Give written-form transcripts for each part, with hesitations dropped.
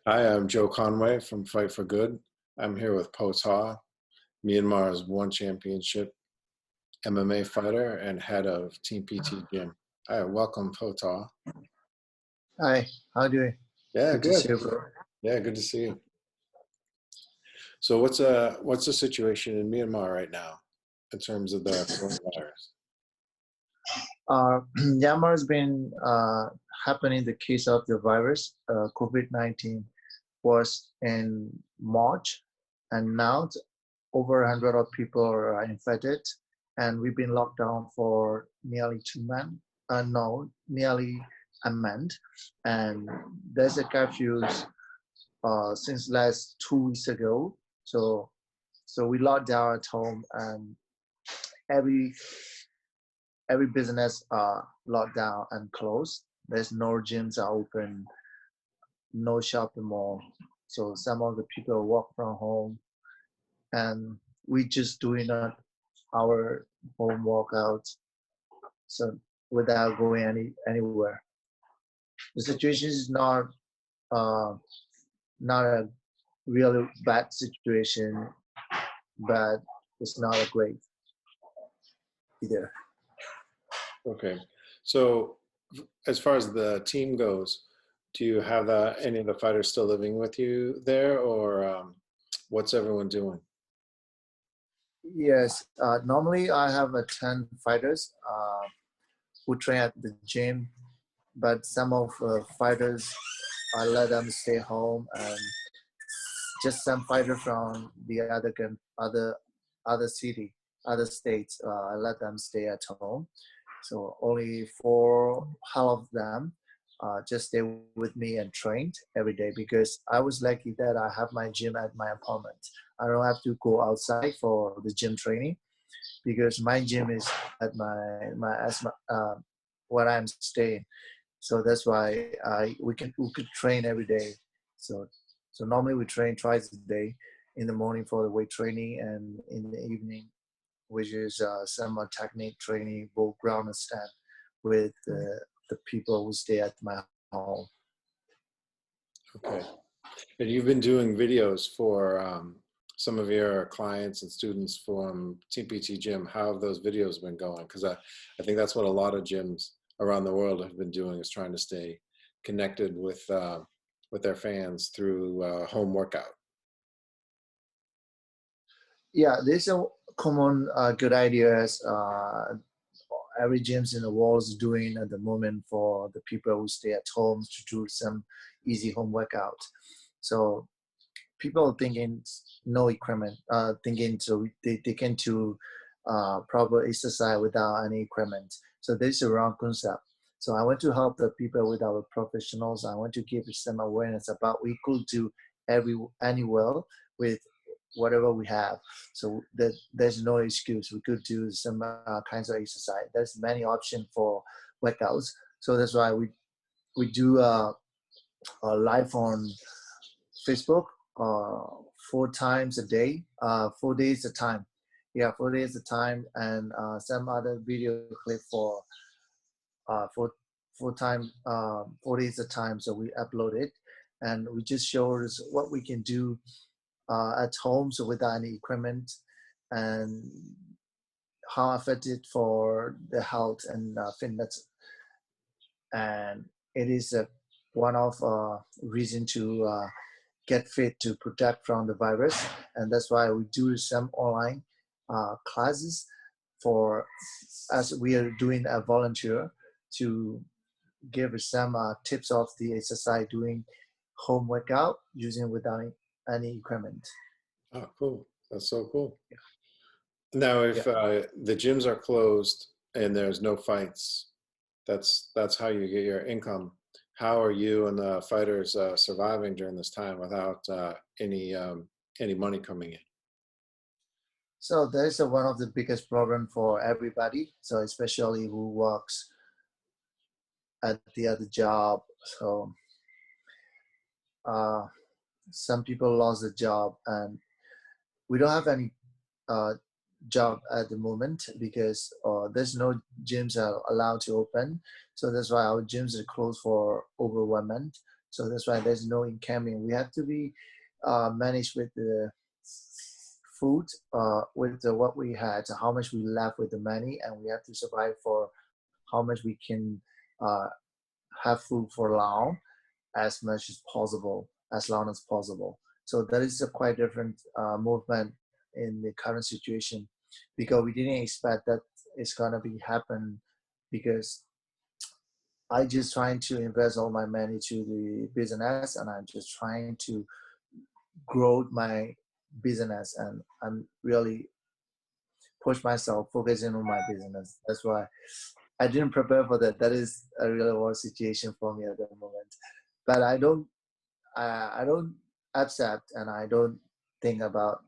Hi, I'm Joe Conway from Fight for Good. I'm here with Phoe Thaw, Myanmar's one championship MMA fighter and head of Team PT Gym. Hi, welcome, Phoe Thaw. Hi, how are you doing? Yeah, Good to see good. you, bro. Yeah, good to see you. So what's the situation in Myanmar right now in terms of the coronavirus? Myanmar has been happening the case of the virus. COVID-19 was in March, and now over 100 of people are infected, and we've been locked down for nearly 2 months. No, nearly a month, and there's a curfew since last 2 weeks ago. So we locked down at home, and every every business are locked down and closed. There's no gyms are open, no shopping mall. So some of the people work from home, and we just doing our home workouts. So without going anywhere, the situation is uh, not a really bad situation, but it's not a great either. Okay. So as far as the team goes, do you have any of the fighters still living with you there, or what's everyone doing? Yes, normally I have 10 fighters who train at the gym, but some of fighters I let them stay home, and just some fighter from the other city, other states, I let them stay at home. So only for half of them just stay with me and trained every day, because I was lucky that I have my gym at my apartment. I don't have to go outside for the gym training, because my gym is at where I'm staying. So that's why we could train every day. So so normally we train twice a day, in the morning for the weight training, and in the evening, which is some technique training, both ground and stand, with the people who stay at my home. Okay. And you've been doing videos for some of your clients and students from TPT Gym. How have those videos been going? Because I think that's what a lot of gyms around the world have been doing, is trying to stay connected with their fans through home workout. Yeah, there's a common good ideas every gyms in the world is doing at the moment for the people who stay at home to do some easy home workout. So people thinking no equipment, thinking so they can do proper exercise without any equipment. So this is a wrong concept. So I want to help the people with our professionals. I want to give some awareness about we could do anywhere with whatever we have. So that there's no excuse. We could do some kinds of exercise. There's many options for workouts. So that's why we do live on Facebook uh, 4 times a day, 4 days a time. Yeah, 4 days a time, and some other video clip for uh, four, 4 days a time. So we upload it, and we just show us what we can do at home, so without any equipment, and how effective for the health and fitness. And it is one of reason to get fit to protect from the virus, and that's why we do some online classes for as we are doing a volunteer to give some tips of the exercise doing home workout using without any equipment. Oh, cool. That's so cool. Now, if Yeah. the gyms are closed and there's no fights, that's how you get your income. How are you and the fighters surviving during this time without any money coming in? So that is one of the biggest problem for everybody. So especially who works at the other job. So uh, some people lost the job, and we don't have any uh, job at the moment because there's no gyms are allowed to open. So that's why our gyms are closed for over 1 month. So that's why there's no incoming. We have to be managed with the food, with what we had, how much we left with the money, and we have to survive for how much we can uh, have food for long, as much as possible, as long as possible. So that is a quite different movement in the current situation, because we didn't expect that it's gonna be happen, because I just trying to invest all my money to the business, and I'm just trying to grow my business, and I'm really push myself focusing on my business. That's why I didn't prepare for that. That is a really worse situation for me at the moment. But I don't accept, and I don't think about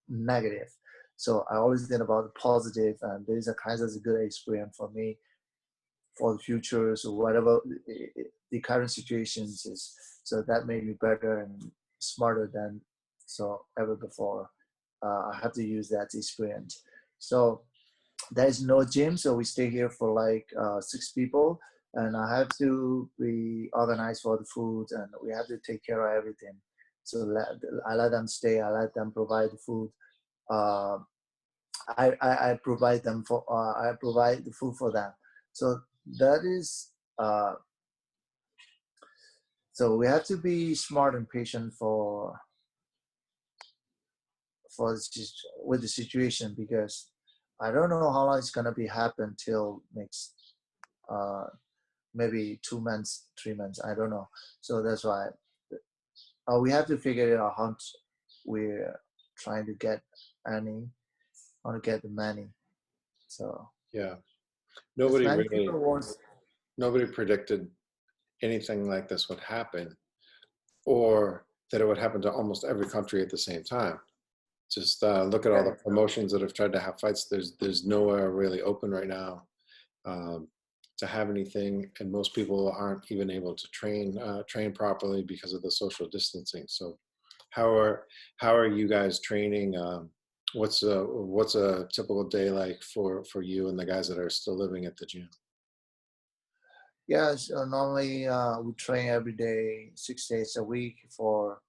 negative. So I always think about the positive, and there is a kind of a good experience for me for the future. So whatever the current situations is, so that made me better and smarter than so ever before. I have to use that experience. So there's no gym, so we stay here for like 6 people, and I have to be organized for the food, and we have to take care of everything. So I let them stay, I let them provide the food. Uh, I provide them for I provide the food for them. So that is so we have to be smart and patient with the situation, because I don't know how long it's gonna be happen till next uh, maybe 2 months, 3 months. I don't know. So that's why we have to figure it out how we're trying to get any, how to get the money. So Yeah. as Nobody many really, people want. nobody predicted anything like this would happen, or that it would happen to almost every country at the same time. Just look at all the Yeah, promotions that have tried to have fights. There's nowhere really open right now um, to have anything, and most people aren't even able to train properly because of the social distancing. So, how are how are you guys training? What's a typical day like for you and the guys that are still living at the gym? yeah. So normally we train every day, 6 days a week for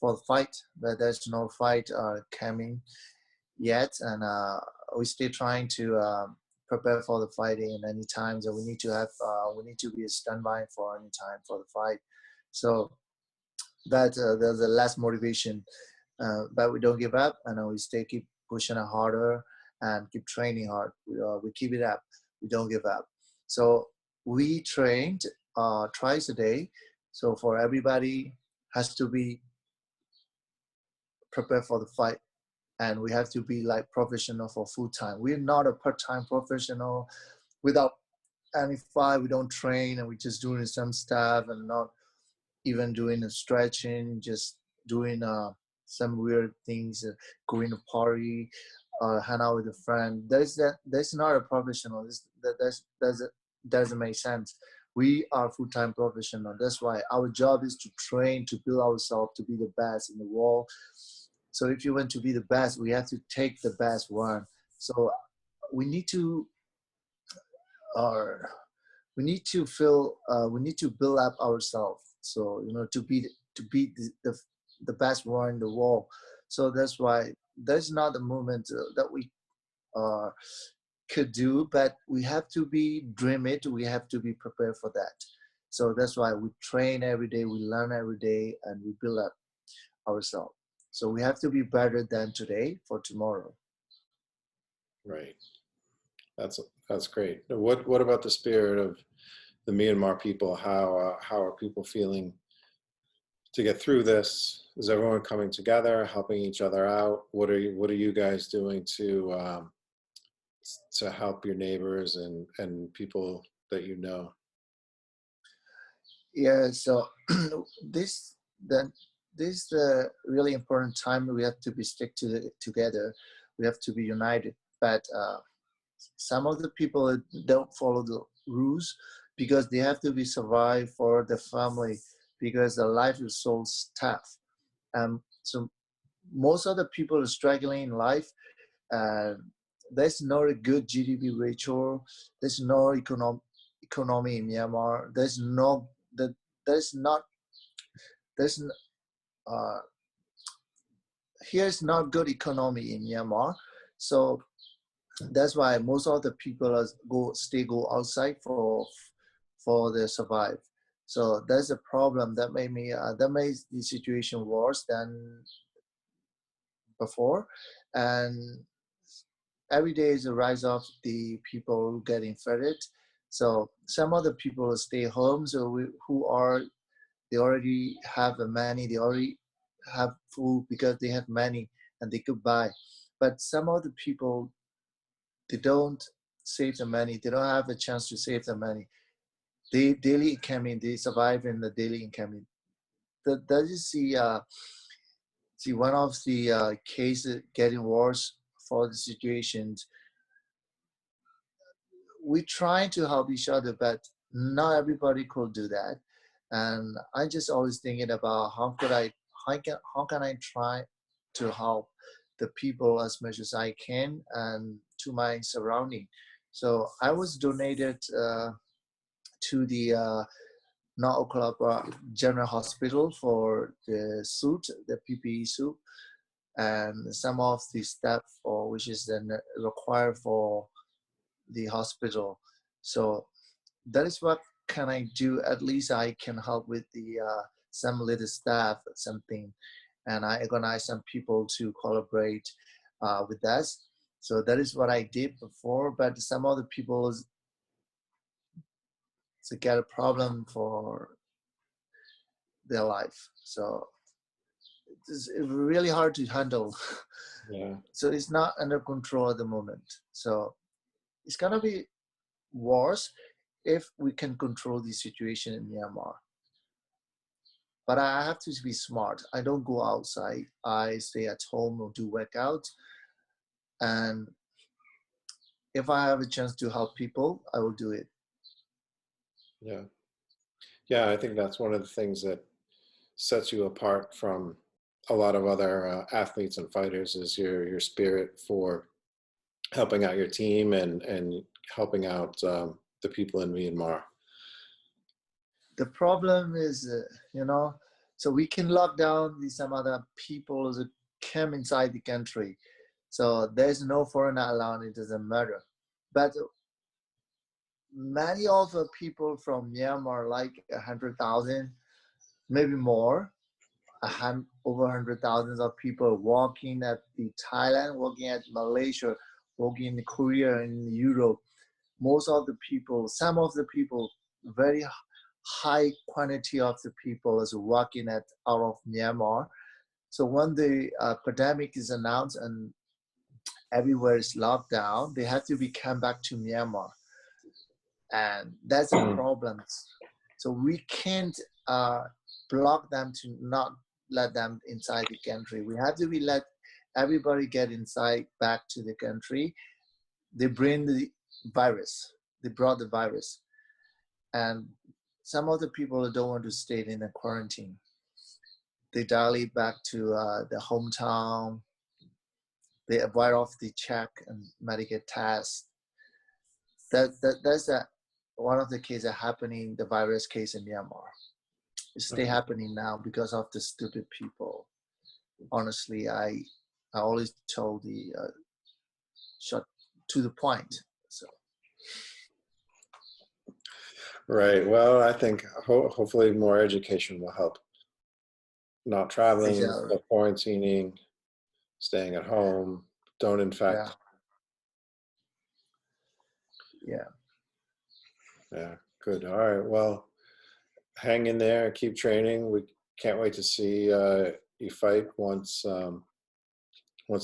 the fight, but there's no fight coming yet, and we're still trying to prepare for the fighting. And any time that we need to be a standby for any time for the fight. So that there's a less motivation, but we don't give up, and we stay keep pushing it harder and keep training hard. We keep it up. We don't give up. So we trained twice a day. So for everybody has to be prepared for the fight, and we have to be like professional for full time. We're not a part-time professional. Without any fight, we don't train, and we're just doing some stuff and not even doing a stretching, just doing some weird things, going to party, hang out with a friend. That's not a professional. That doesn't make sense. We are full-time professional. That's why our job is to train, to build ourselves to be the best in the world. So if you want to be the best, we have to take the best one. So we need to, or we need to build up ourselves. So to be the best one in the world. So that's why there's not a movement that we uh, could do, but we have to be dream it. We have to be prepared for that. So that's why we train every day, we learn every day, and we build up ourselves. So we have to be better than today for tomorrow. Right. That's that's great. What about the spirit of the Myanmar people? How are people feeling to get through this? Is everyone coming together, helping each other out? What are you guys doing to help your neighbors and people that you know? Yeah. So this then this really important time. We have to be together. We have to be united. But some of the people don't follow the rules because they have to be survive for the family, because the life is so tough. So most of the people are struggling in life. And there's no good GDP ratio. There's no economy in Myanmar. There's not there's uh, here's not good economy in Myanmar. So that's why most of the people go outside for the survive. So that's a problem that that made the situation worse than before. And every day is a rise of the people getting infected. So some of the people stay home. So they already have the money. They already have food because they have money and they could buy. But some of the people, they don't save the money. They don't have a chance to save the money. They daily income, they survive in the daily income. That is see one of the cases getting worse for the situations. We try to help each other, but not everybody could do that. And I just always thinking about how can I try to help the people as much as I can and to my surrounding. So I was donated to the North Oklahoma General Hospital for the suit, the PPE suit, and some of the stuff for which is then required for the hospital. So that is what can I do. At least I can help with the some little staff, something, and I organize some people to collaborate with us. So that is what I did before. But some other people to get a problem for their life. So it's really hard to handle. Yeah. So it's not under control at the moment. So it's gonna be worse if we can control the situation in Myanmar. But I have to be smart. I don't go outside. I stay at home or do workout. And if I have a chance to help people, I will do it. Yeah. Yeah, I think that's one of the things that sets you apart from a lot of other athletes and fighters is your spirit for helping out your team and helping out the people in Myanmar. The problem is, so we can lock down some other people that come inside the country. So there's no foreigner allowed, it doesn't matter. But many of the people from Myanmar, like 100,000, maybe more, over 100,000 of people working at the Thailand, working at Malaysia, working in Korea and Europe. Most of the people, some of the people, very high quantity of the people is working out of Myanmar. So when the pandemic is announced and everywhere is locked down, they have to come back to Myanmar, and that's a problem. So we can't block them to not let them inside the country. We have to let everybody get inside back to the country. They bring the virus. They brought the virus, and some of the people don't want to stay in the quarantine. They dilate back to the hometown. They avoid off the check and medical test. That's one of the cases happening. The virus case in Myanmar. It's still happening now because of the stupid people. Honestly, I always told the shut to the point. So Right. Well, I think hopefully more education will help. Not traveling, exactly. but quarantining, staying at home, don't Yeah. infect. Yeah. Yeah, good. All right. Well, hang in there, keep training. We can't wait to see you fight once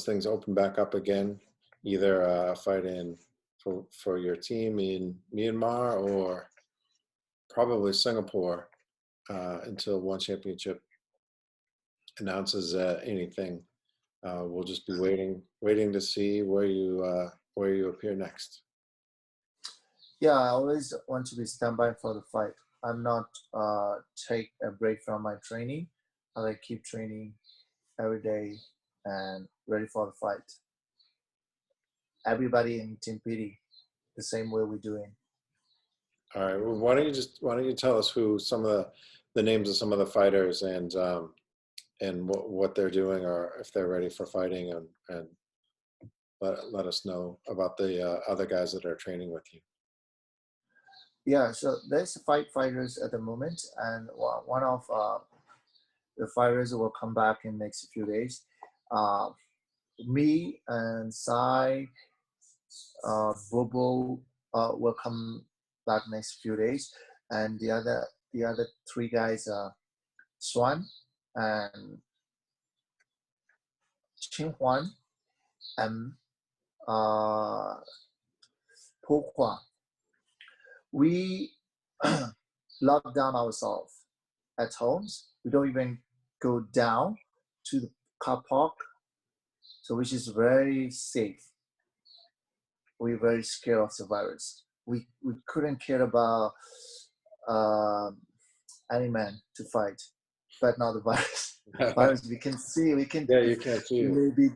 things open back up again. Either fight in for your team in Myanmar or probably Singapore until one championship announces anything. We'll just be waiting to see where you appear next. Yeah, I always want to be standby for the fight. I'm not take a break from my training. I like keep training every day and ready for the fight. everybody in Team PD the same way we're doing. All right. Well, why don't you tell us who some of the names of some of the fighters and what they're doing, or if they're ready for fighting, and let us know about the other guys that are training with you. Yeah, so there's 5 fighters at the moment, and one of the fighters will come back in next few days. Me and Sai, Bobo will come back next few days, and the other 3 guys are Swan and Qinhuan and Phoe Thaw. We lock down ourselves at homes. We don't even go down to the car park, so which is very safe. We're very scared of the virus. We couldn't care about any man to fight, but not the virus. Virus we can see, we can Yeah, you can't see it. maybe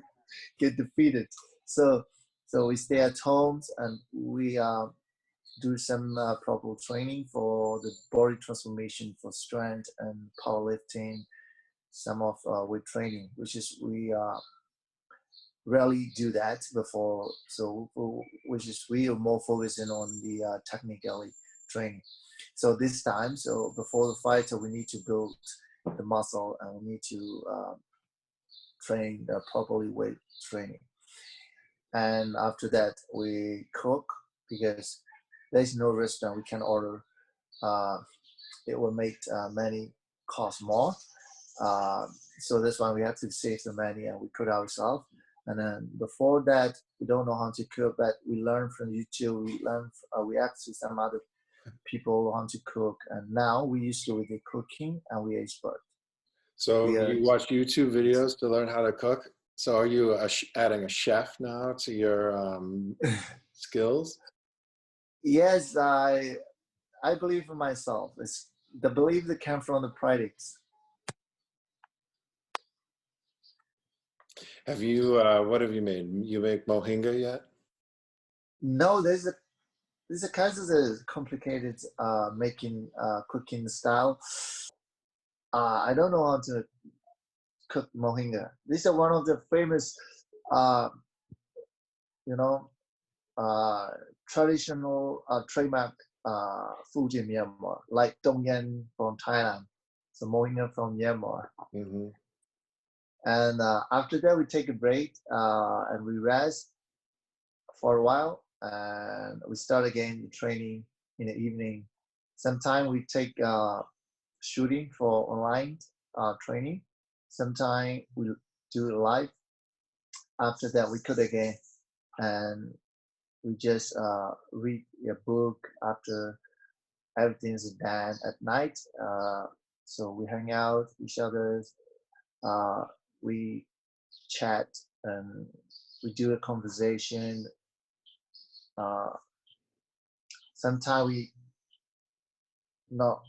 get defeated. So we stay at homes and we do some proper training for the body transformation, for strength and powerlifting. Some of weight training, which is we rarely do that before. So which is we are more focusing on the technically training. So this time, so before the fight, so we need to build the muscle and we need to train the properly weight training. And after that, we cook because there's no restaurant we can order. It will make many cost more. So that's why we have to save the money and we cook ourselves. And then before that, we don't know how to cook, but we learn from YouTube. We ask some other people how to cook, and now we used to with the cooking and we expert. So you watch YouTube videos to learn how to cook. So are you adding a chef now to your skills? Yes, I believe in myself. It's the belief that comes from the practice. Have you what have you made? You make mohinga yet? No, there's a kind of complicated making cooking style. I don't know how to cook mohinga. This is one of the famous, uh, you know, traditional trademark food in Myanmar, like Dong Yen from Thailand, so mohinga from Myanmar. Mm-hmm. And after that, we take a break and we rest for a while, and we start again the training in the evening. Sometimes we take shooting for online training. Sometimes we do it live. After that, we cook again, and we just read a book after everything is done at night. So we hang out with each other. We chat and we do a conversation. Sometimes we no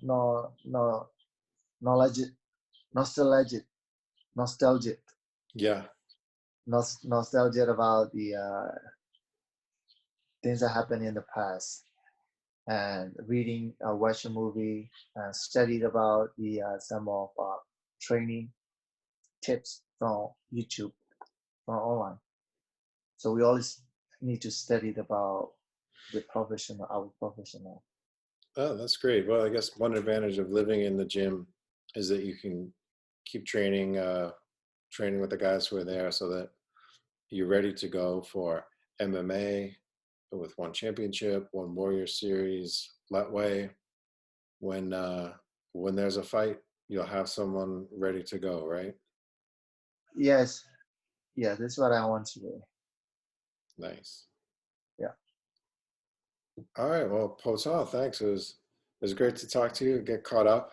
knowledge nostalgic Yeah. nostalgia about the things that happened in the past, and reading, watch a movie, studied about the some of training tips from YouTube, from online. So we always need to study about our professional. Oh, that's great. Well, I guess one advantage of living in the gym is that you can keep training with the guys who are there, so that you're ready to go for MMA with one championship, one Warrior Series, Letway. When there's a fight, you'll have someone ready to go, right? Yes, yeah, that's what I want to do. Nice. Yeah. All right. Well, Phoe Thaw, thanks. It was great to talk to you. Get caught up.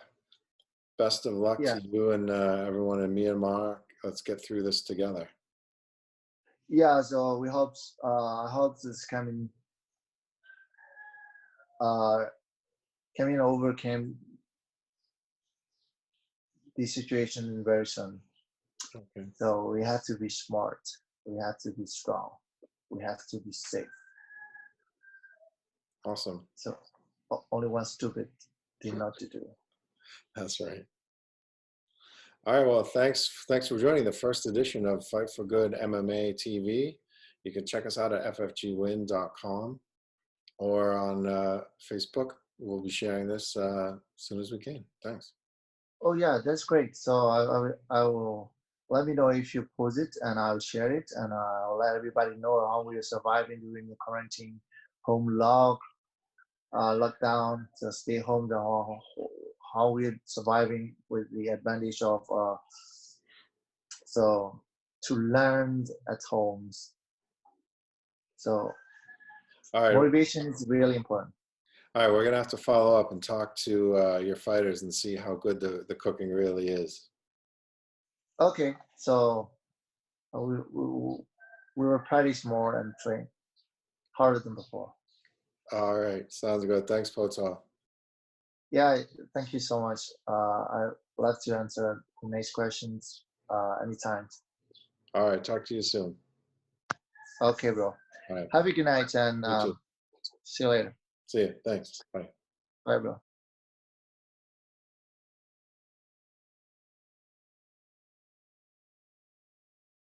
Best of luck Yeah, to you and everyone in Myanmar. Let's get through this together. yeah. So we hope I hope this uh coming overcame the situation very soon. Okay. So we have to be smart. We have to be strong. we have to be safe. Awesome. So only one stupid thing not to do. That's right. All right. Well, thanks for joining the first edition of Fight for Good MMA TV. You can check us out at ffgwin.com or on Facebook. We'll be sharing this as soon as we can. Thanks. Oh yeah, that's great. So I will let me know if you post it, and I'll share it, and I'll let everybody know how we are surviving during the quarantine, home lockdown, to stay home, how we're surviving with the advantage of so to learn at homes. So All right. motivation is really important. All right. We're going to have to follow up and talk to your fighters and see how good the cooking really is. Okay, so we will practice more and train harder than before. All right. Sounds good. Thanks, Phoe Thaw. Yeah, thank you so much. I'd love to answer the next questions anytime. All right. Talk to you soon. Okay, bro. All right. Have a good night, and You too. see you later. See you. Thanks. Bye. Bye, bro.